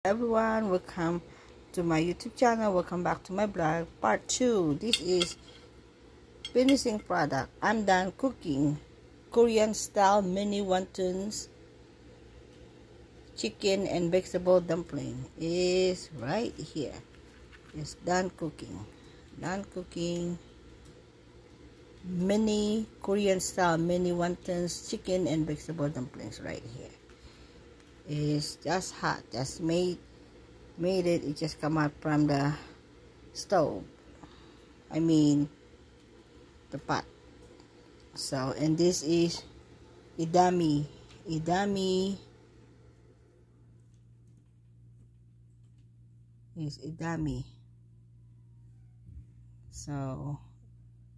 Everyone, welcome to my YouTube channel. Welcome back to my blog part 2. This is finishing product. I'm done cooking Korean style mini wontons chicken and vegetable dumpling is right here. It's done cooking mini Korean style mini wontons chicken and vegetable dumplings right here. It's just hot, just made it just come out from the stove, I mean the pot. So, and this is edamame is edamame. So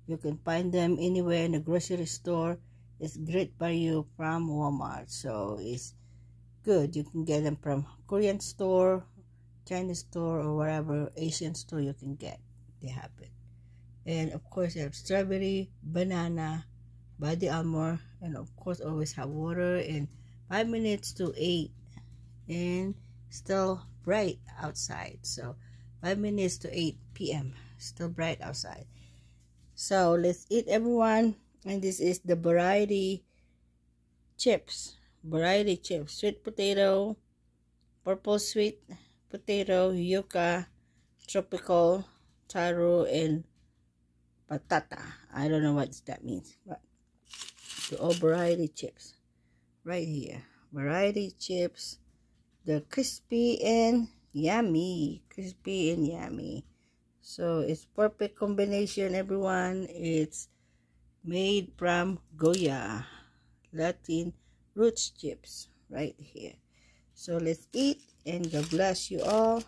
you can find them anywhere in the grocery store. It's great value from Walmart, so it's good. You can get them from Korean store, Chinese store, or wherever Asian store you can get. They have it. And of course you have strawberry, banana, body armor, and of course always have water. And 5 minutes to 8, and still bright outside. So 5 minutes to 8 p.m. still bright outside. So let's eat, everyone. And this is the variety chips. Sweet potato, purple sweet potato, yuca, tropical, taro, and patata. I don't know what that means, but the all variety chips right here. Variety chips, the crispy and yummy. So it's perfect combination, everyone. It's made from Goya Latin roots chips right here. So let's eat, and God bless you all.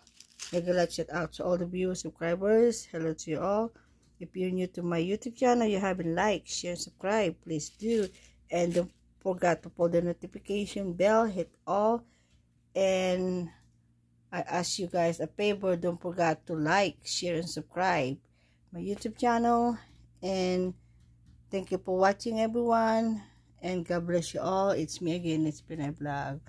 Mega love shout out to all the viewers, subscribers. Hello to you all. If you're new to my YouTube channel, you haven't liked, share, subscribe, please do. And don't forget to pull the notification bell, hit all. And I ask you guys a favor, don't forget to like, share, and subscribe my YouTube channel. And thank you for watching, everyone. And God bless you all. It's me again, it's Pinay Vlog.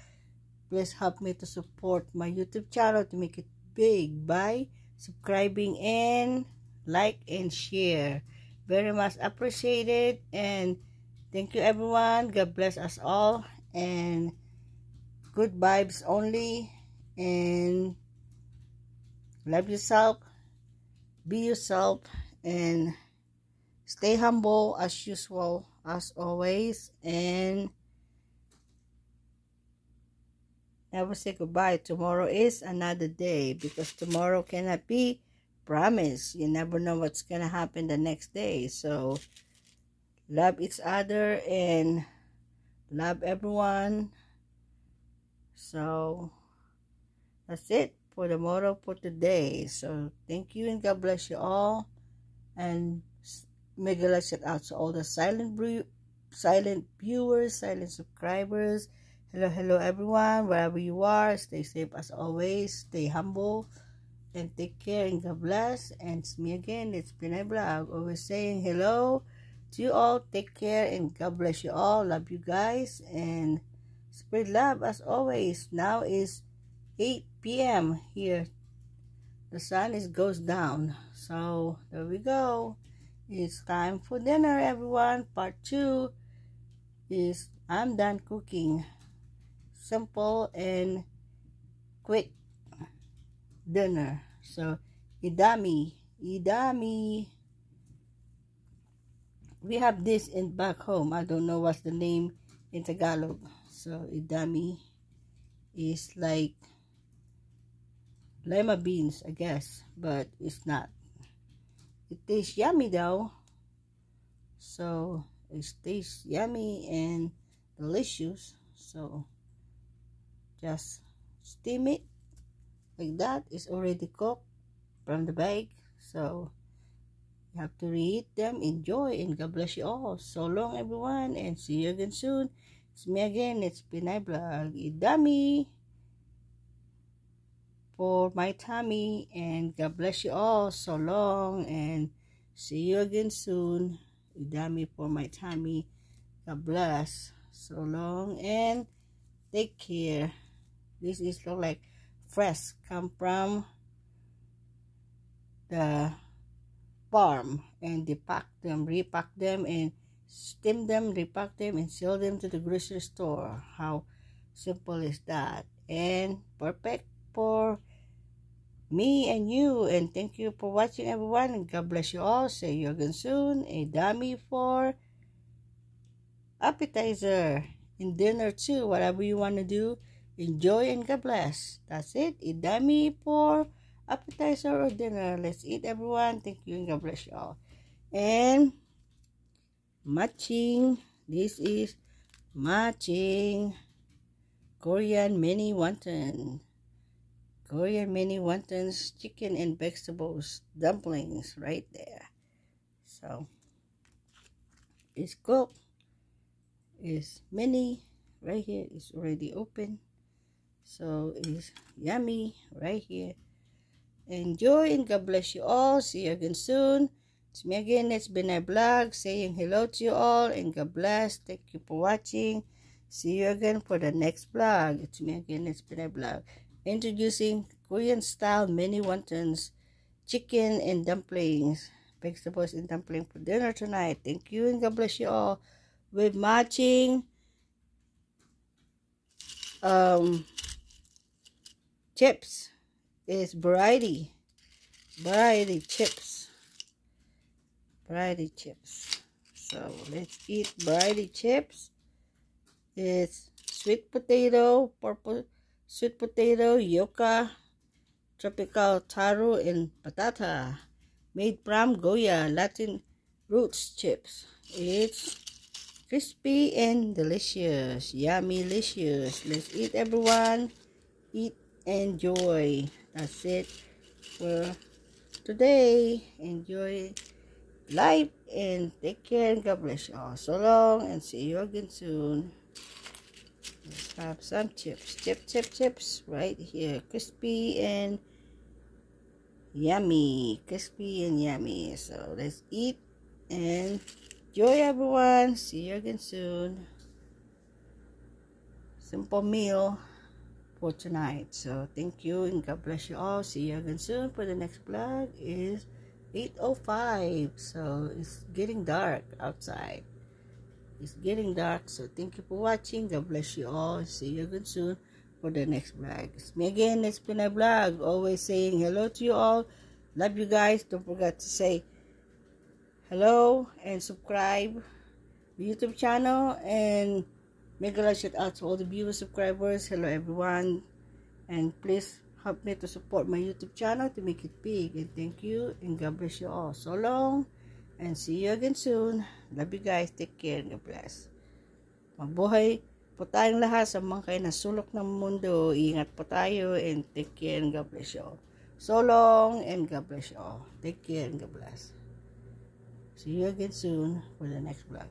Please help me to support my YouTube channel to make it big by subscribing and like and share. Very much appreciated. And thank you, everyone. God bless us all. And good vibes only. And love yourself. Be yourself. And stay humble as usual, as always. And never say goodbye. Tomorrow is another day, because tomorrow cannot be promised. You never know what's gonna happen the next day. So love each other and love everyone. So that's it for the motto for today. So thank you and God bless you all. And mega love shout out to all the silent viewers, silent subscribers. Hello everyone, wherever you are. Stay safe as always. Stay humble and take care, and God bless. And it's me again, it's Pinay Vlog, always saying hello to you all. Take care and God bless you all. Love you guys and spread love as always. Now is 8 p.m. here. The sun goes down. So there we go. It's time for dinner, everyone. Part 2 is I'm done cooking. Simple and quick dinner. So edamame. We have this in back home. I don't know what's the name in Tagalog. So edamame is like lima beans, I guess, but it's not. It tastes yummy though. So it tastes yummy and delicious. So just steam it like that. It's already cooked from the bag. So you have to reheat them. Enjoy and God bless you all. So long, everyone, and see you again soon. It's me again, it's Pinay Vlog. Edamame for my tummy, and God bless you all. So long and see you again soon. Edamame for my tummy. God bless. So long and take care. This is look like fresh, come from the farm, and they pack them, repack them, and steam them, repack them, and sell them to the grocery store. How simple is that? And perfect for me and you. And thank you for watching, everyone, and God bless you all. See you again soon. A dummy for appetizer and dinner too, whatever you want to do. Enjoy and God bless. That's it. A dummy for appetizer or dinner. Let's eat, everyone. Thank you and God bless you all. And matching, this is matching Korean mini wonton. Korean mini wontons, chicken and vegetables, dumplings right there. So it's cooked. It's mini right here. It's already open. So it's yummy right here. Enjoy and God bless you all. See you again soon. It's me again. It's been a vlog saying hello to you all and God bless. Thank you for watching. See you again for the next vlog. It's me again. It's been a vlog. Introducing Korean style mini wontons, chicken and dumplings, vegetables and dumpling for dinner tonight. Thank you and God bless you all. With matching chips is variety chips. So let's eat variety chips. It's sweet potato, purple sweet potato, yuca, tropical taro, and patata. Made from Goya Latin roots chips. It's crispy and delicious. Yummy-licious. Let's eat, everyone. Eat, enjoy. That's it for today. Enjoy life and take care and God bless you all. So long and see you again soon. Let's have some chips. Chips right here. Crispy and yummy. Crispy and yummy. So let's eat and enjoy, everyone. See you again soon. Simple meal for tonight. So thank you and God bless you all. See you again soon for the next vlog. Is 8:05. So it's getting dark outside. It's getting dark, so thank you for watching. God bless you all. See you again soon for the next vlog. It's me again. It's been a vlog. Always saying hello to you all. Love you guys. Don't forget to say hello and subscribe the YouTube channel. And make a shout out to all the viewers, subscribers. Hello, everyone. And please help me to support my YouTube channel to make it big. And thank you. And God bless you all. So long. And see you again soon. Love you guys. Take care and God bless. Mabuhay po tayong lahat sa mga kayo na sulok ng mundo. Ingat po tayo and take care and God bless you all. So long and God bless you all. Take care and God bless. See you again soon for the next vlog.